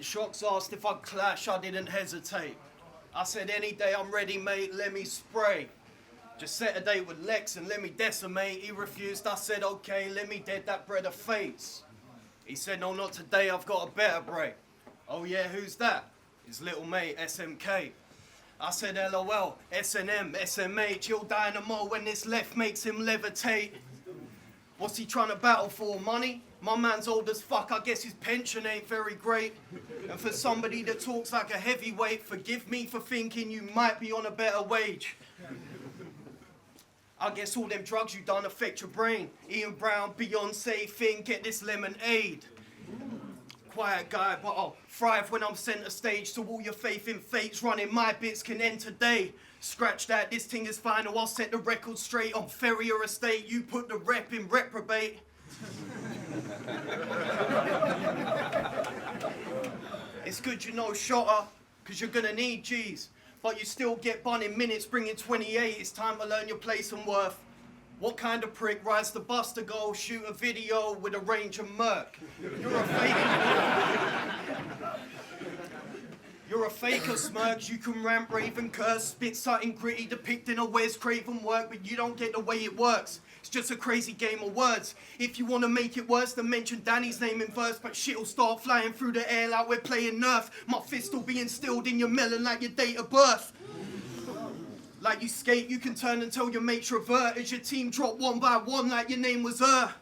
Shocks asked if I'd clash, I didn't hesitate. I said, any day I'm ready, mate, let me spray. Just set a date with Lex and let me decimate. He refused, I said, okay, let me dead that bread of face. He said, no, not today, I've got a better break. Oh yeah, who's that? His little mate, SMK. I said, LOL, SNM, SMH, he'll dynamo when this left makes him levitate. What's he trying to battle for, money? My man's old as fuck, I guess his pension ain't very great. And for somebody that talks like a heavyweight, forgive me for thinking you might be on a better wage. I guess all them drugs you done affect your brain. Ian Brown, Beyonce, Finn, get this lemonade. Quiet guy, but I'll thrive when I'm center stage. So all your faith in fate's running, my bits can end today. Scratch that, this thing is final, I'll set the record straight. On Ferrier Estate, you put the rep in reprobate. It's good you know shotter, cause you're gonna need G's. But you still get bun in minutes, bringing 28. It's time to learn your place and worth. What kind of prick rides the bus to go shoot a video with a range of murk? You're a fake. You're a faker, SMIRKS. You can rant, rave and curse, spit something gritty, depicting a Wes Craven work, but you don't get the way it works. It's just a crazy game of words. If you want to make it worse, then mention Danny's name in verse, but shit'll start flying through the air like we're playing Nerf. My fist will be instilled in your melon like your date of birth. Like you skate, you can turn and tell your mates revert as your team drop one by one like your name was So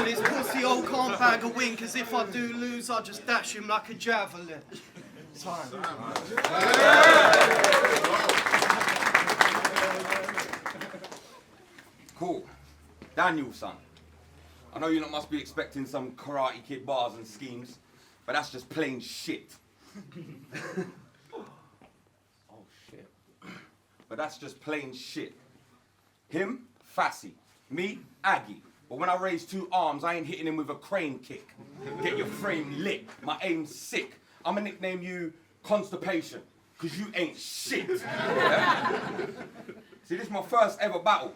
this pussy old can't bag a win, cause if I do lose, I'll just dash him like a javelin. Time. Cool. Daniel, son. I know you lot must be expecting some Karate Kid bars and schemes, but that's just plain shit. Oh shit. But that's just plain shit. Him, Fassy. Me, Aggie. But when I raise two arms, I ain't hitting him with a crane kick. Get your frame lit. My aim's sick. I'ma nickname you Constipation, cause you ain't shit. Yeah? See, this is my first ever battle.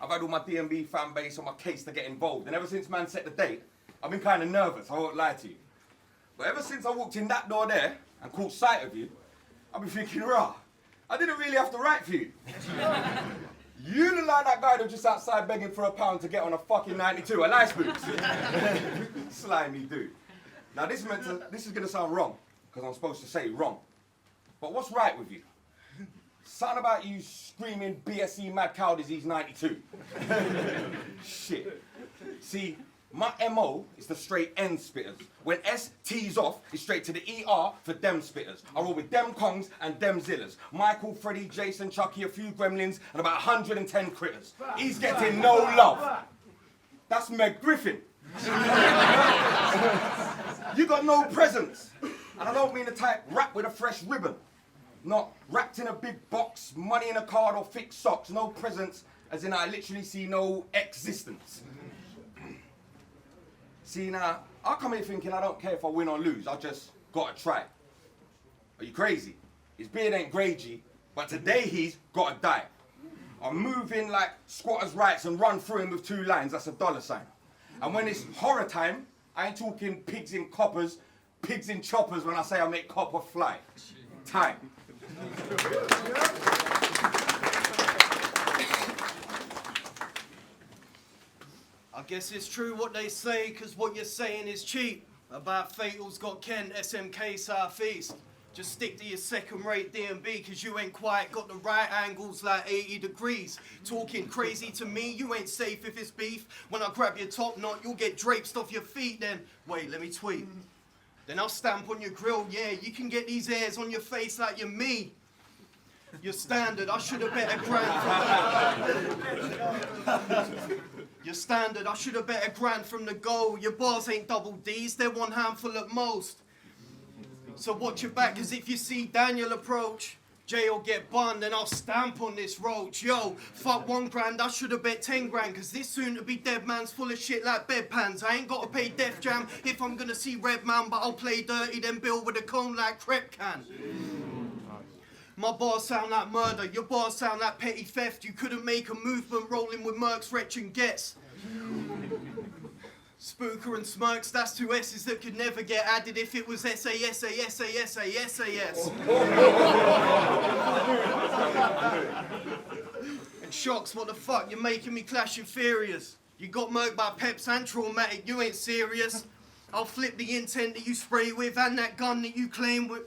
I've had all my DMB fan base on my case to get involved, and ever since man set the date, I've been kind of nervous, I won't lie to you. But ever since I walked in that door there and caught sight of you, I've been thinking, rah, I didn't really have to write for you. You look like that guy that was just outside begging for £1 to get on a fucking 92, a nice boots. Slimy dude. Now this is gonna sound wrong, because I'm supposed to say wrong. But what's right with you? Something about you screaming BSE mad cow disease 92. Shit. See, my MO is the straight N spitters. When S tees off, it's straight to the ER for them spitters. I roll with them Kongs and them Zillas. Michael, Freddie, Jason, Chucky, a few gremlins, and about 110 critters. He's getting no love. That's Meg Griffin. You got no presents. And I don't mean the type wrapped with a fresh ribbon. Not wrapped in a big box, money in a card or thick socks. No presents, as in I literally see no existence. See now, I come here thinking I don't care if I win or lose. I just gotta try. Are you crazy? His beard ain't grey, but today he's gotta die. I move in like squatters' rights and run through him with 2 lines. That's a $sign. And when it's horror time, I ain't talking pigs in coppers, pigs in choppers when I say I make copper fly. Time. I guess it's true what they say, cause what you're saying is cheap. About Fatal's got Kent, SMK Southeast. Just stick to your second-rate DMB, cause you ain't quite got the right angles like 80 degrees. Talking crazy to me, you ain't safe if it's beef. When I grab your top knot, you'll get draped off your feet then. Wait, let me tweet. Then I'll stamp on your grill, yeah, you can get these hairs on your face like you're me. You're standard, I should have bet a grand. You're standard, I should have bet a grand from the goal. Your bars ain't double D's, they're one handful at most. So watch your back, cause if you see Daniel approach, Jay'll get bun, then I'll stamp on this roach. Yo, fuck 1 grand, I should have bet 10 grand, cause this soon to be dead man's full of shit like bedpans. I ain't gotta pay Def Jam if I'm gonna see Red Man, but I'll play dirty, then bill with a cone like Crep Can. My bars sound like murder, your bars sound like petty theft. You couldn't make a movement rolling with Mercs, Wretch and Gets. Spooker and SMIRKS, that's two S's that could never get added if it was SAS. And Shocks, what the fuck, you're making me clash inferiors. You got murked by Peps and Traumatic, you ain't serious. I'll flip the intent that you spray with and that gun that you claim with.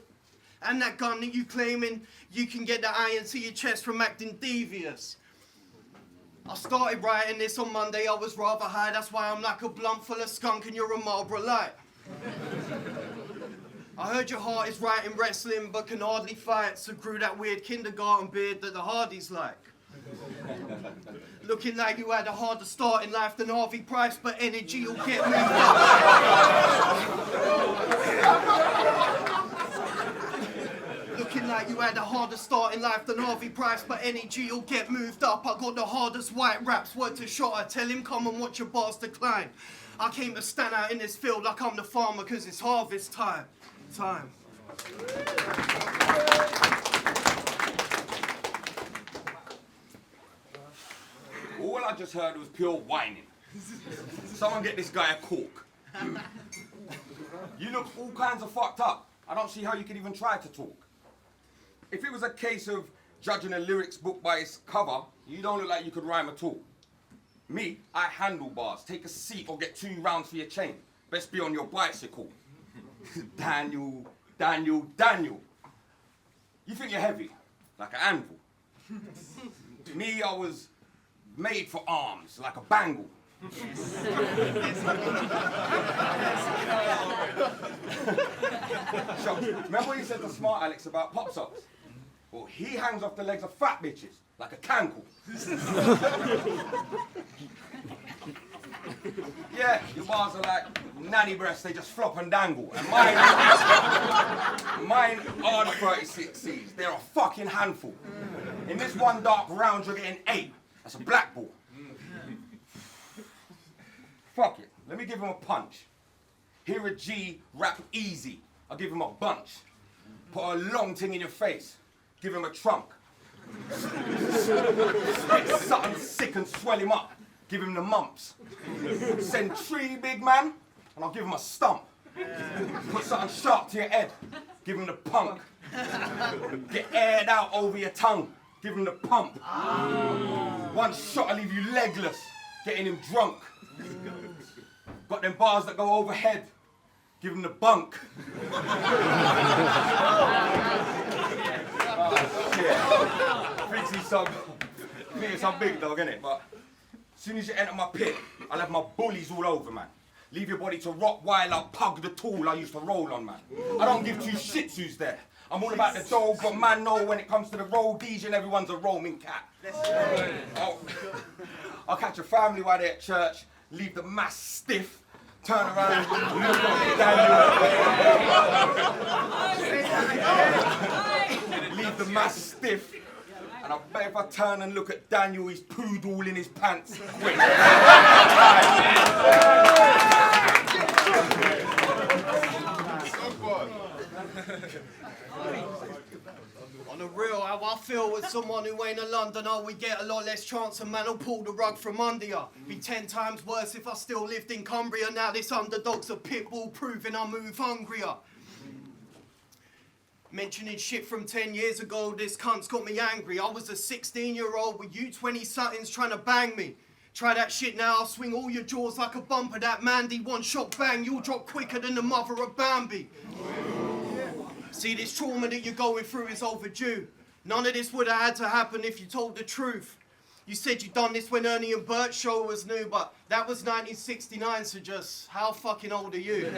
And that gun that you claiming, you can get the iron to your chest from acting devious. I started writing this on Monday, I was rather high, that's why I'm like a blunt full of skunk and you're a Marlboro Light. I heard your heart is right in wrestling but can hardly fight, so grew that weird kindergarten beard that the Hardys like. Looking like you had a harder start in life than Harvey Price, but energy will get moved up. Looking like you had a harder start in life than Harvey Price, but energy will get moved up. I got the hardest white raps, word to Shotter, tell him come and watch your bars decline. I came to stand out in this field like I'm the farmer, cause it's harvest time. All I just heard was pure whining. Someone get this guy a cork. You look all kinds of fucked up. I don't see how you could even try to talk. If it was a case of judging a lyrics book by its cover, you don't look like you could rhyme at all. Me, I handle bars. Take a seat or get 2 rounds for your chain. Best be on your bicycle. Daniel. You think you're heavy, like an anvil. Me, I was made for arms, like a bangle. So, remember what you said to Smart Alex about pop socks? Well, he hangs off the legs of fat bitches, like a cankle. Yeah, your bars are like nanny breasts, they just flop and dangle. And mine are the 36Cs. They're a fucking handful. In this one dark round, you're getting 8. That's a black ball. Fuck it, let me give him a punch. Hear a G rap easy, I'll give him a bunch. Put a long thing in your face, give him a trunk. Spit something sick and swell him up, give him the mumps. Send 3 big man, and I'll give him a stump. Put something sharp to your head, give him the punk. Get aired out over your tongue, give him the pump. One shot will leave you legless, getting him drunk. Got them bars that go overhead, give him the bunk. Think it's some big dog, innit? But as soon as you enter my pit, I'll have my bullies all over, man. Leave your body to rot while I pug the tool I used to roll on, man. I don't give 2 shits who's there. I'm all about the dough, but man know when it comes to the roll DJ and everyone's a roaming cat. I'll catch a family while they're at church, leave the mass stiff, turn around, look at Daniel. Leave the mass stiff, and I bet if I turn and look at Daniel, he's pooed all in his pants. Quick. On the real, how I feel with someone who ain't a Londoner, we get a lot less chance and man will pull the rug from under ya. Be 10 times worse if I still lived in Cumbria. Now this underdog's a pit bull proving I move hungrier. Mentioning shit from 10 years ago, this cunt's got me angry. I was a 16-year-old with you 20-somethings trying to bang me. Try that shit now, I'll swing all your jaws like a bumper. That Mandy, one shot bang, you'll drop quicker than the mother of Bambi. See, this trauma that you're going through is overdue. None of this would have had to happen if you told the truth. You said you done this when Ernie and Bert's show was new, but that was 1969, so just how fucking old are you?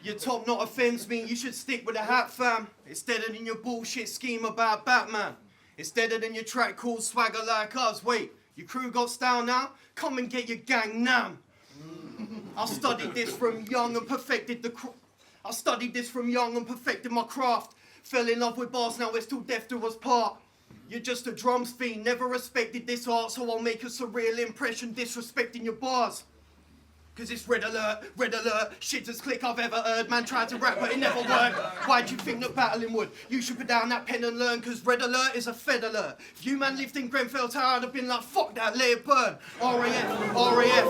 Your top knot offends me, you should stick with the hat, fam. It's deader than your bullshit scheme about Batman. It's deader than your track called Swagger Like Us. Wait, your crew got style now? Come and get your gang nam. I studied this from young and perfected my craft. Fell in love with bars, now it's till death do us part. You're just a drums fiend, never respected this art, so I'll make a surreal impression disrespecting your bars. Cause it's red alert, shittest click I've ever heard. Man tried to rap but it never worked. Why'd you think that battling would? You should put down that pen and learn, cause red alert is a fed alert. If you man lived in Grenfell Tower, I'd have been like, fuck that, let it burn. RAF, RAF.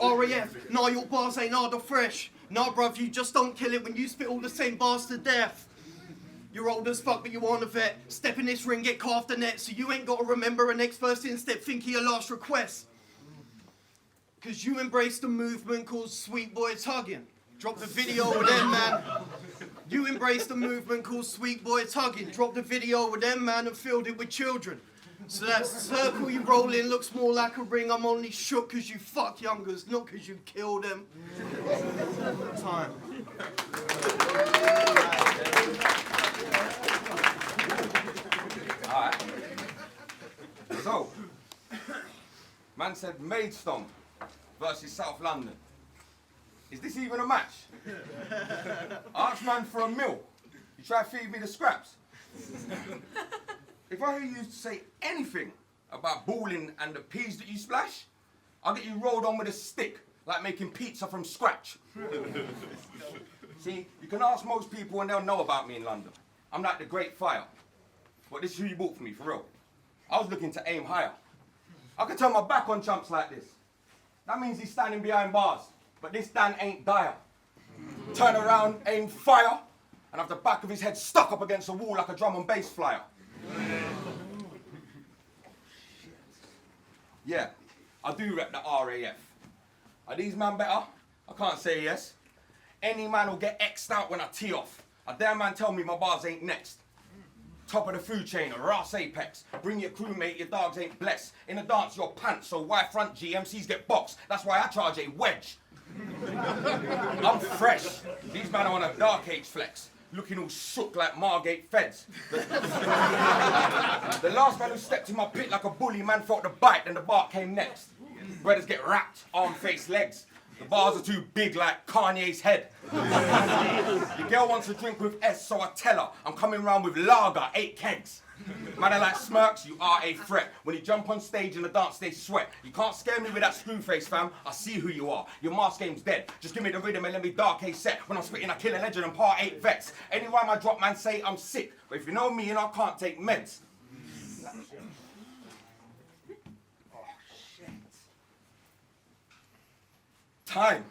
RAF, nah, your bars ain't hard or fresh. Nah, bruv, you just don't kill it when you spit all the same bars to death. You're old as fuck, but you aren't a vet. Step in this ring, get carved the net, so you ain't got to remember a next first instep, think of your last request. Cause you embraced a movement called Sweet Boy Tugging. Drop the video with them, man. You embraced a movement called Sweet Boy Tugging. Drop the video with them, man, and filled it with children. So that circle you roll in looks more like a ring. I'm only shook cause you fuck youngers, not cause you killed them. Time. Alright. So, man said Maidstone versus South London. Is this even a match? Ask man for a meal. You try to feed me the scraps. If I hear you say anything about balling and the peas that you splash, I'll get you rolled on with a stick, like making pizza from scratch. See, you can ask most people and they'll know about me in London. I'm like the Great Fire. But this is who you bought for me, for real. I was looking to aim higher. I could turn my back on chumps like this. That means he's standing behind bars. But this Dan ain't dire. Turn around, aim fire, and have the back of his head stuck up against a wall like a drum and bass flyer. Yeah, I do rep the RAF. Are these man better? I can't say yes. Any man will get X'd out when I tee off. A damn man tell me my bars ain't next. Top of the food chain, a Ras Apex. Bring your crewmate, your dogs ain't blessed. In a dance, your pants, so why front GMCs get boxed? That's why I charge a wedge. I'm fresh. These men are on a dark age flex. Looking all shook like Margate feds. The last man who stepped in my pit like a bully, man felt the bite, and the bark came next. Brothers get wrapped, arm, face, legs. The bars are too big like Kanye's head. The girl wants a drink with S, so I tell her I'm coming round with lager, 8 kegs. Man, I like SMIRKS, you are a threat. When you jump on stage in the dance, they sweat. You can't scare me with that screw face, fam. I see who you are. Your mask game's dead. Just give me the rhythm and let me dark A set. When I'm spitting, I kill a legend and part 8 vets. Any rhyme I drop, man, say I'm sick. But if you know me and I can't take meds. Oh, shit. Time.